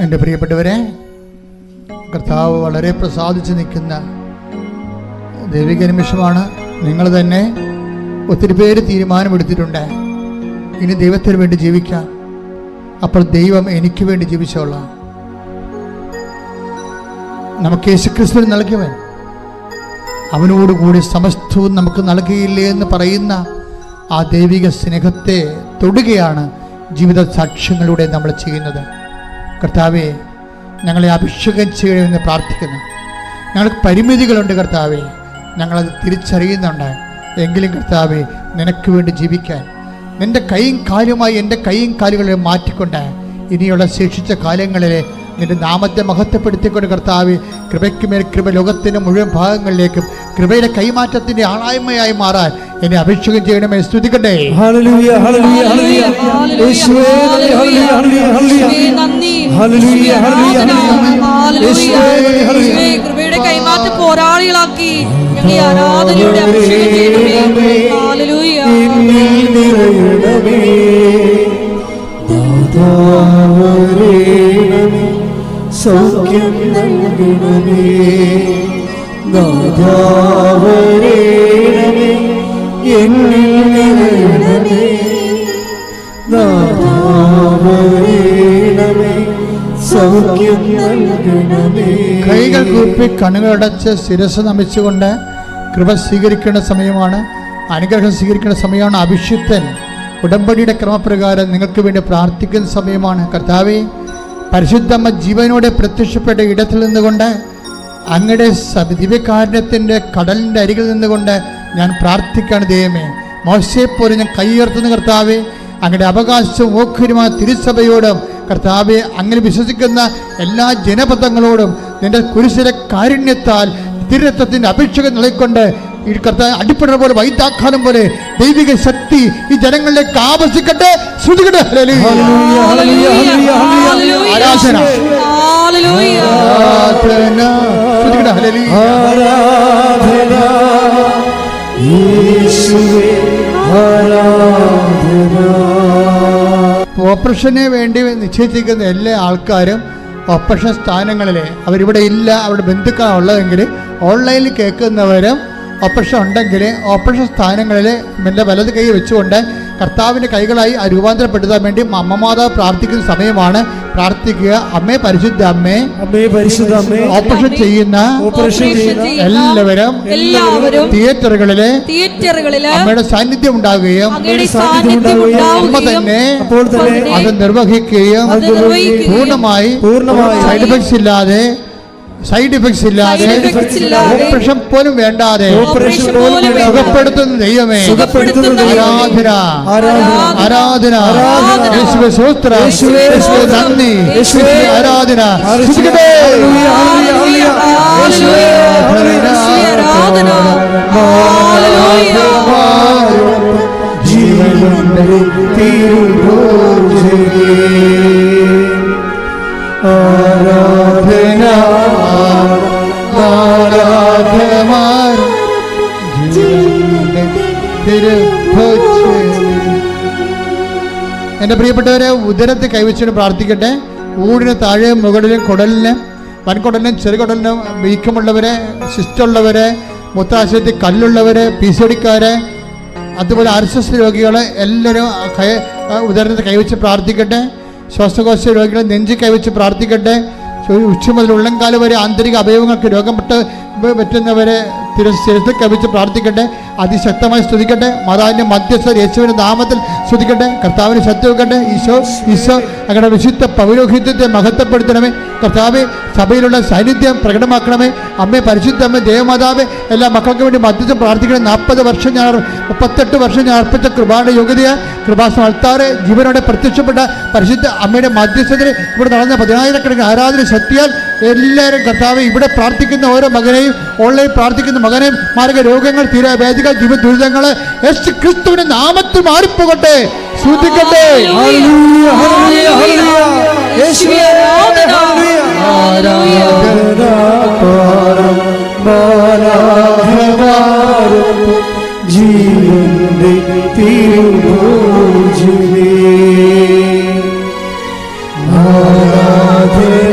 എൻ്റെ പ്രിയപ്പെട്ടവരെ, കർത്താവ് വളരെ പ്രസാദിച്ച് നിൽക്കുന്ന ദൈവിക നിമിഷമാണ്. നിങ്ങൾ തന്നെ ഒത്തിരി പേര് തീരുമാനമെടുത്തിട്ടുണ്ട്, ഇനി ദൈവത്തിന് വേണ്ടി ജീവിക്കാം. അപ്പോൾ ദൈവം എനിക്ക് വേണ്ടി ജീവിച്ചോളാം. നമുക്ക് യേശുക്രിസ്തുവിന് നൽകിയവൻ അവനോടുകൂടി സമസ്തവും നമുക്ക് നൽകിയില്ലേ എന്ന് പറയുന്ന ആ ദൈവിക സ്നേഹത്തെ തൊടുകയാണ് ജീവിത സാക്ഷ്യങ്ങളിലൂടെ നമ്മൾ ചെയ്യുന്നത്. കർത്താവേ, ഞങ്ങളെ അഭിഷേകം ചെയ്യണമെന്ന് പ്രാർത്ഥിക്കുന്നു. ഞങ്ങൾക്ക് പരിമിതികളുണ്ട് കർത്താവേ, ഞങ്ങളത് തിരിച്ചറിയുന്നുണ്ട്. എങ്കിലും കർത്താവേ, നിനക്ക് വേണ്ടി ജീവിക്കാൻ നിൻ്റെ കൈയും കാലുമായി എൻ്റെ കൈയും കാലുകളെ മാറ്റിക്കൊണ്ട് ഇനിയുള്ള ശേഷിച്ച കാലങ്ങളിലെ നിന്റെ നാമത്തെ മഹത്വപ്പെടുത്തിക്കൊണ്ട് കർത്താവേ, കൃപയ്ക്കുമേൽ കൃപ ലോകത്തിൻ്റെ മുഴുവൻ ഭാഗങ്ങളിലേക്കും കൃപയുടെ കൈമാറ്റത്തിൻ്റെ ആളായ്മയായി മാറാൻ എന്നെ അഭിഷേകം ചെയ്യണമേ. സ്തുതിക്കട്ടെ. ഹല്ലേലൂയ, ഹല്ലേലൂയ, ഹല്ലേലൂയ. യേശുവേ ഹല്ലേലൂയ, ഹല്ലേലൂയ, ഹല്ലേലൂയ. നന്ദി. ഹല്ലേലൂയ, ഹല്ലേലൂയ, ഹല്ലേലൂയ. കൃപയുടെ കൈമാറ്റ പോരാളികളാക്കി ഞങ്ങളെ ആരാധനയോടെ അഭിഷേകം ചെയ്യണമേ. ഹല്ലേലൂയ. സൗഖ്യം നൽകണമേ, നാഥാവരേണമേ, എന്നിൽ നിറയണമേ, നാഥാവരേണമേ, സൗഖ്യം നൽകണമേ. കൈകൾ കൂപ്പി കണ്ണുകളടച്ച് ശിരസ് നമിച്ചുകൊണ്ട് കൃപ സ്വീകരിക്കേണ്ട സമയമാണ്, അനുഗ്രഹം സ്വീകരിക്കേണ്ട സമയമാണ്. അഭിഷിക്തൻ ഉടമ്പടിയുടെ ക്രമപ്രകാരം നിങ്ങൾക്ക് വേണ്ടി പ്രാർത്ഥിക്കുന്ന സമയമാണ്. കർത്താവേ, പരിശുദ്ധമ്മ ജീവനോടെ പ്രത്യക്ഷപ്പെട്ട ഇടത്തിൽ നിന്നുകൊണ്ട് അങ്ങയുടെ ദിവ്യകാരുണ്യത്തിൻ്റെ കടലിൻ്റെ അരികിൽ നിന്നുകൊണ്ട് ഞാൻ പ്രാർത്ഥിക്കുകയാണ്. ദൈവമേ, മോശയെപ്പോലെ ഞാൻ കൈയുയർത്തുന്ന കർത്താവേ, അങ്ങയുടെ അവകാശവും ഓഹരിയുമായ തിരുസഭയോടും കർത്താവെ, അങ്ങനെ വിശ്വസിക്കുന്ന എല്ലാ ജനപദങ്ങളോടും നിന്റെ കുരിശിലെ കാരുണ്യത്താൽ തിരുരത്വത്തിൻ്റെ അഭിഷേകം നൽകിക്കൊണ്ട് ഈ കർത്താവ് അടിപ്പട പോലെ വൈദ്യാഘാതം പോലെ ദൈവിക ശക്തി ഈ ജനങ്ങളിലേക്ക് ആവസിക്കട്ടെ. ശ്രുതികട്ടെ. ആരാധന, ഓപ്പറേഷന് വേണ്ടി നിശ്ചയിച്ചിരിക്കുന്ന എല്ലാ ആൾക്കാരും ഓപ്പറേഷൻ സ്ഥാനങ്ങളിൽ അവരിവിടെ ഇല്ല, അവരുടെ ബന്ധുക്കളാണ് ഉള്ളതെങ്കിൽ ഓൺലൈനിൽ കേൾക്കുന്നവരും ഓപ്പറേഷൻ ഉണ്ടെങ്കിൽ ഓപ്പറേഷൻ സ്ഥാനങ്ങളിൽ എൻ്റെ വലത് കൈ വെച്ചുകൊണ്ട് കർത്താവിൻ്റെ കൈകളായി രൂപാന്തരപ്പെടുത്താൻ വേണ്ടി അമ്മമാതാവ് പ്രാർത്ഥിക്കുന്ന സമയമാണ്. പ്രാർത്ഥിക്കുക. അമ്മേ, പരിശുദ്ധ അമ്മേ, ഓപ്പറേഷൻ ചെയ്യുന്ന എല്ലാവരും തിയേറ്ററുകളിലെ അമ്മയുടെ സാന്നിധ്യം ഉണ്ടാകുകയും അമ്മ തന്നെ അത് നിർവഹിക്കുകയും പൂർണ്ണമായി സൈഡ് എഫക്ട്സ് ഇല്ലാതെ ഓപ്പറേഷൻ പോലും വേണ്ടാതെ സുഖപ്പെടുത്തുന്ന ദൈവമേ, ആരാധന, ആരാധന, യേശുവേ സ്തോത്രം, യേശുവേ നന്ദി, യേശുവേ ആരാധന. എൻ്റെ പ്രിയപ്പെട്ടവരെ, ഉദരത്തെ കൈവച്ചിട്ട് പ്രാർത്ഥിക്കട്ടെ. ഊടിന് താഴെ മുകളിലും കുടലിന്, വൻകുടലിനും ചെറുകുടലിനും വീക്കമുള്ളവരെ, സിസ്റ്റുള്ളവരെ, മൂത്രാശയത്തിൽ കല്ലുള്ളവരെ, PCODക്കാരെ, അതുപോലെ RSS രോഗികളെ എല്ലാവരും ഉദരത്തെ കൈവച്ച് പ്രാർത്ഥിക്കട്ടെ. ശ്വാസകോശ രോഗികളെ നെഞ്ചി കൈവച്ച് പ്രാർത്ഥിക്കട്ടെ. ഉച്ച മുതൽ ഉള്ളംകാല് വരെ ആന്തരിക അവയവങ്ങൾക്ക് രോഗം പറ്റുന്നവരെ ശിരസിൽ കവിച്ച് പ്രാർത്ഥിക്കട്ടെ. അതിശക്തമായി സ്തുതിക്കട്ടെ. മാതാവിൻ്റെ മധ്യസ്ഥ യേശുവിൻ്റെ നാമത്തിൽ സ്തുതിക്കട്ടെ. കർത്താവിന് ശക്തി വെക്കട്ടെ. ഈശോ അങ്ങയുടെ വിശുദ്ധ പൗരോഹിത്യത്തെ മഹത്വപ്പെടുത്തണമേ. കർത്താവെ, സഭയിലുള്ള സാന്നിധ്യം പ്രകടമാക്കണമേ. അമ്മേ, പരിശുദ്ധ അമ്മ, ദേവമാതാവെ, എല്ലാ മക്കൾക്ക് വേണ്ടി മധ്യസ്ഥം പ്രാർത്ഥിക്കണം. 38 വർഷം ഞാൻ അർപ്പിച്ച കൃപയുടെ യോഗ്യതയെ കൃപാസനത്താറെ ജീവനോടെ പ്രത്യക്ഷപ്പെട്ട പരിശുദ്ധ അമ്മയുടെ മധ്യസ്ഥതയിൽ ഇവിടെ നടന്ന 10,000കണക്കിന് ആരാധന ശക്തിയാൽ എല്ലാവരും കർത്താവെ, ഇവിടെ പ്രാർത്ഥിക്കുന്ന ഓരോ മകനെയും, ഓൺലൈൻ പ്രാർത്ഥിക്കുന്ന മകനെയും, മാരക രോഗങ്ങൾ, തീരാവേദികൾ, ജീവ ദുരിതങ്ങൾ യേശു ക്രിസ്തുവിന്റെ നാമത്തിൽ മാറിപ്പോകട്ടെ. ശ്രദ്ധിക്കട്ടെ. ജീവന്റെ തിരുഭോജനേ ആരാധന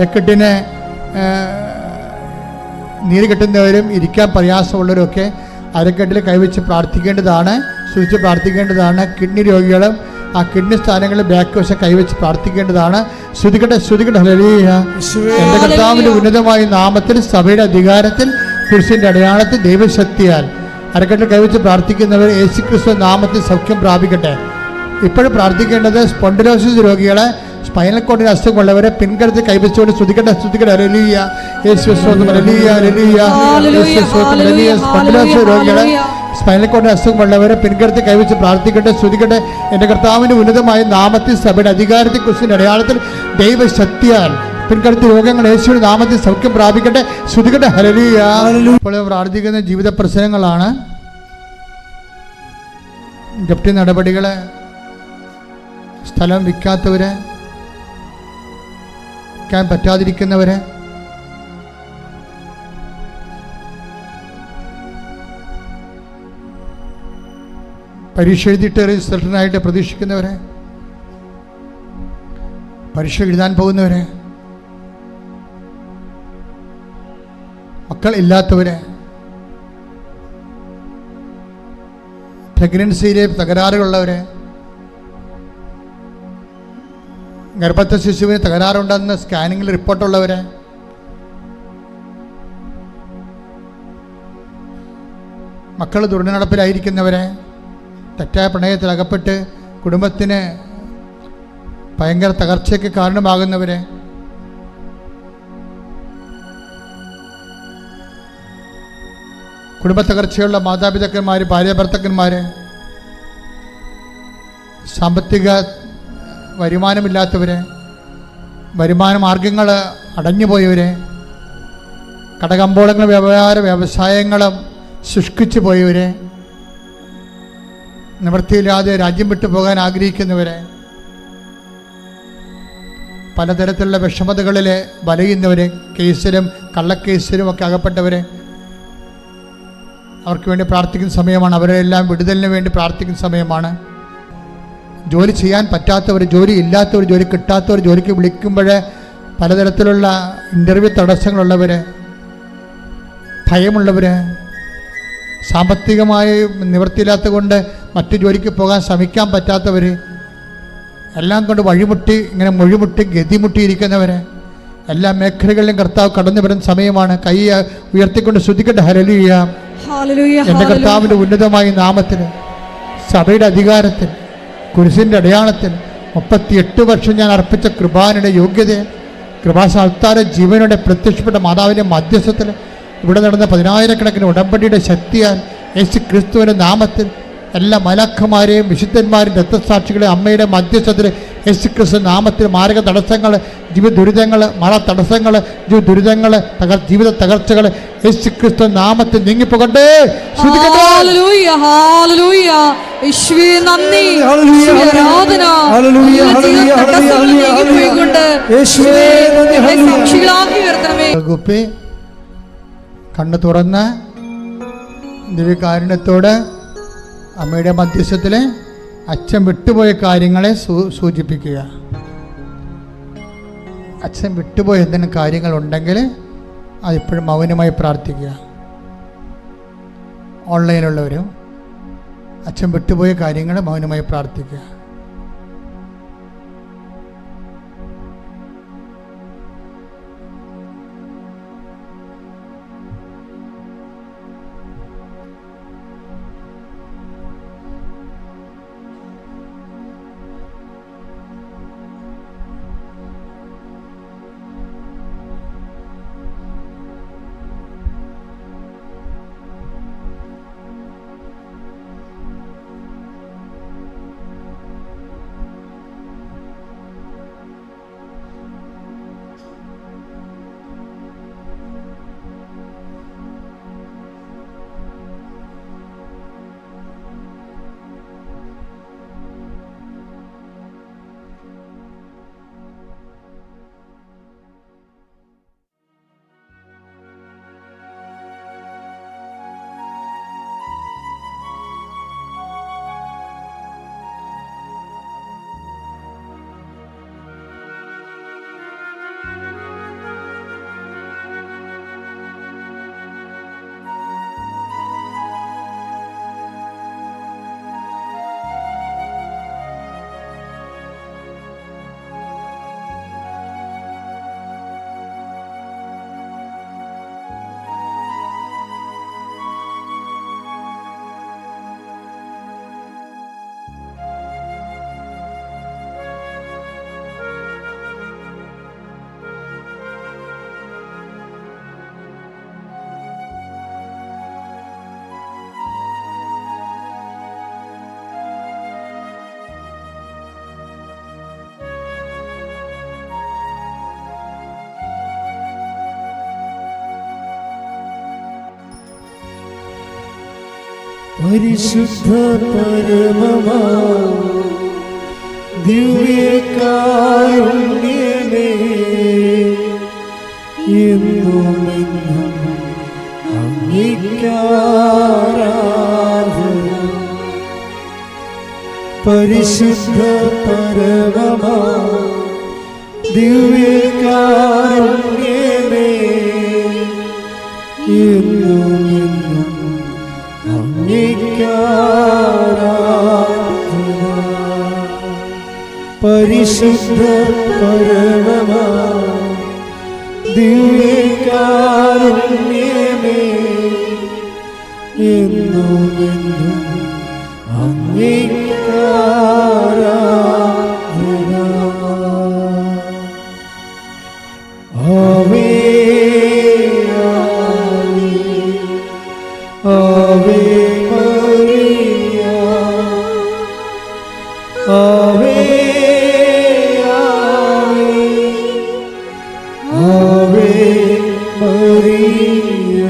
അരക്കെട്ടിന് നീര് കെട്ടുന്നവരും ഇരിക്കാൻ പ്രയാസമുള്ളവരൊക്കെ അരക്കെട്ടിൽ കൈവച്ച് പ്രാർത്ഥിക്കേണ്ടതാണ്, സൂക്ഷിച്ച് പ്രാർത്ഥിക്കേണ്ടതാണ്. കിഡ്നി രോഗികളും ആ കിഡ്നി സ്ഥാനങ്ങളിൽ ബാക്ക് വശം കൈവച്ച് പ്രാർത്ഥിക്കേണ്ടതാണ്. ശ്രുതികട്ടെ ഹല്ലേലൂയ. എൻ്റെ കർത്താവിൻ്റെ ഉന്നതമായ നാമത്തിൽ, സഭയുടെ അധികാരത്തിൽ, കുരിശിൻ്റെ അടയാളത്തിൽ, ദൈവശക്തിയാൽ അരക്കെട്ടിൽ കൈവച്ച് പ്രാർത്ഥിക്കുന്നവർ യേശുക്രിസ്തു നാമത്തിൽ സൗഖ്യം പ്രാപിക്കട്ടെ. ഇപ്പോഴും പ്രാർത്ഥിക്കേണ്ടത് സ്പോണ്ടിലോസിസ് രോഗികളെ, സ്പൈനൽ കോഡിന് അസുഖമുള്ളവരെ പിൻകരുത്തിൽ കൈവച്ചുകൊണ്ട് ശ്രുതികട്ടെ ഹല്ലേലൂയ. സ്പോണ്ടിലോസിസ് രോഗികളെ, സ്പൈനൽ കോഡിന് അസുഖമുള്ളവരെ പിൻകരുത്തിൽ കൈവച്ച് പ്രാർത്ഥിക്കട്ടെ. ശ്രുതികട്ടെ എൻ്റെ കർത്താവിൻ്റെ ഉന്നതമായ നാമത്തിൽ, സഭയുടെ അധികാരത്തിൽ, കുരിശിൻ്റെ അടയാളത്തിൽ, ദൈവശക്തിയാൽ പിൻകരുത്തി രോഗങ്ങൾ യേശുവിന്റെ നാമത്തിൽ സൗഖ്യം പ്രാപിക്കട്ടെ. ശ്രുതികട്ടെ ഹല്ലേലൂയ. ഇപ്പോൾ പ്രാർത്ഥിക്കുന്ന ജീവിത പ്രശ്നങ്ങളാണ്. ജപ്തി നടപടികള്, സ്ഥലം വിൽക്കാത്തവര്, വിൽക്കാൻ പറ്റാതിരിക്കുന്നവര്, പരീക്ഷ എഴുതിയിട്ട് റിസൾട്ടിനായിട്ട് പ്രതീക്ഷിക്കുന്നവരെ, പരീക്ഷ എഴുതാൻ പോകുന്നവരെ, മക്കൾ ഇല്ലാത്തവരെ, പ്രഗ്നൻസിയിലെ തകരാറുകളുള്ളവരെ, ഗർഭസ്ഥ ശിശുവിന് തകരാറുണ്ടെന്ന് സ്കാനിങ്ങിൽ റിപ്പോർട്ടുള്ളവരെ, മക്കൾ ദുർനടപ്പിലായിരിക്കുന്നവരെ, തെറ്റായ പ്രണയത്തിൽ അകപ്പെട്ട് കുടുംബത്തിന് ഭയങ്കര തകർച്ചയ്ക്ക് കാരണമാകുന്നവരെ, കുടുംബത്തകർച്ചയുള്ള മാതാപിതാക്കന്മാർ, ഭാര്യാഭർത്താക്കന്മാർ, സാമ്പത്തിക വരുമാനമില്ലാത്തവരെ, വരുമാന മാർഗങ്ങൾ അടഞ്ഞുപോയവരെ, കടകമ്പോളങ്ങൾ വ്യവസായങ്ങളും ശുഷ്കിച്ചു പോയവരെ, നിവൃത്തിയില്ലാതെ രാജ്യം വിട്ടു പോകാൻ ആഗ്രഹിക്കുന്നവരെ, പലതരത്തിലുള്ള വിഷമതകളിൽ വലയുന്നവരെ, കേസിലും കള്ളക്കേസിലും ഒക്കെ അകപ്പെട്ടവരെ, അവർക്ക് വേണ്ടി പ്രാർത്ഥിക്കുന്ന സമയമാണ്. അവരെല്ലാം വിടുതലിന് വേണ്ടി പ്രാർത്ഥിക്കുന്ന സമയമാണ്. ജോലി ചെയ്യാൻ പറ്റാത്തവർ, ജോലി ഇല്ലാത്തവർ, ജോലി കിട്ടാത്തവർ, ജോലിക്ക് വിളിക്കുമ്പോൾ പലതരത്തിലുള്ള ഇൻ്റർവ്യൂ തടസ്സങ്ങളുള്ളവർ, ഭയമുള്ളവർ, സാമ്പത്തികമായി നിവൃത്തിയില്ലാത്ത കൊണ്ട് മറ്റു ജോലിക്ക് പോകാൻ ശ്രമിക്കാൻ പറ്റാത്തവർ, എല്ലാം കൊണ്ട് വഴിമുട്ടി ഇങ്ങനെ മൊഴിമുട്ടി ഗതിമുട്ടിയിരിക്കുന്നവർ, എല്ലാ മേഖലകളിലും കർത്താവ് കടന്നു വരുന്ന സമയമാണ്. കൈ ഉയർത്തിക്കൊണ്ട് ശ്രുതിക്കട്ടെ ഹല്ലേലൂയ. എൻ്റെ കർത്താവിൻ്റെ ഉന്നതമായ നാമത്തിൽ, സഭയുടെ അധികാരത്തിൽ, കുരിശിൻ്റെ അടയാളത്തിൽ 38 വർഷം ഞാൻ അർപ്പിച്ച കൃപാനയുടെ യോഗ്യത, കൃപാസാൽത്താര ജീവനോടെ പ്രത്യക്ഷപ്പെട്ട മാതാവിൻ്റെ മധ്യസ്ഥത്തിൽ ഇവിടെ നടന്ന 10,000 ഉടമ്പടിയുടെ ശക്തിയാൽ യേശു ക്രിസ്തുവിൻ്റെ നാമത്തിൽ എല്ലാ മലക്കന്മാരെയും വിശുദ്ധന്മാരും രക്തസാക്ഷികളെ അമ്മയുടെ മധ്യസ്ഥത്തിൽ യേശു ക്രിസ്തു നാമത്തിൽ മാരക തടസ്സങ്ങൾ, ജീവിത ദുരിതങ്ങൾ, മഴ തടസ്സങ്ങൾ, ദുരിതങ്ങൾ, ജീവിത തകർച്ചകൾ യേശു ക്രിസ്തു നാമത്തിൽ നീങ്ങിപ്പോകട്ടെ. കണ്ണു തുറന്ന് ദിവ്യകാരുണ്യത്തോട് അമ്മയുടെ മധ്യസ്ഥത്തിൽ അച്ഛൻ വിട്ടുപോയ കാര്യങ്ങളെ സൂചിപ്പിക്കുക. അച്ഛൻ വിട്ടുപോയ എന്തെങ്കിലും കാര്യങ്ങളുണ്ടെങ്കിൽ അതിപ്പോഴും മൗനമായി പ്രാർത്ഥിക്കുക. ഓൺലൈനിലുള്ളവരും അച്ഛൻ വിട്ടുപോയ കാര്യങ്ങൾ മൗനമായി പ്രാർത്ഥിക്കുക. പരിശുദ്ധ പരമമാ ദിവ്യകാരുണ്യമേ എന്നുമെന്നും അങ്ങേക്കാരാധന. പരിശുദ്ധ പരമമാ ദിവ്യകാരുണ്യമേ എന്നുമെന്നും അങ്ങേക്കാരാധന. പരിശുദ്ധ പരമമാ ദിവ്യകാരുണ്യമേ എന്നുമെന്നും അങ്ങേക്കാരാധന. ആവേ ആവേ മരിയ, ആവേ ആവേ ആവേ മരിയ.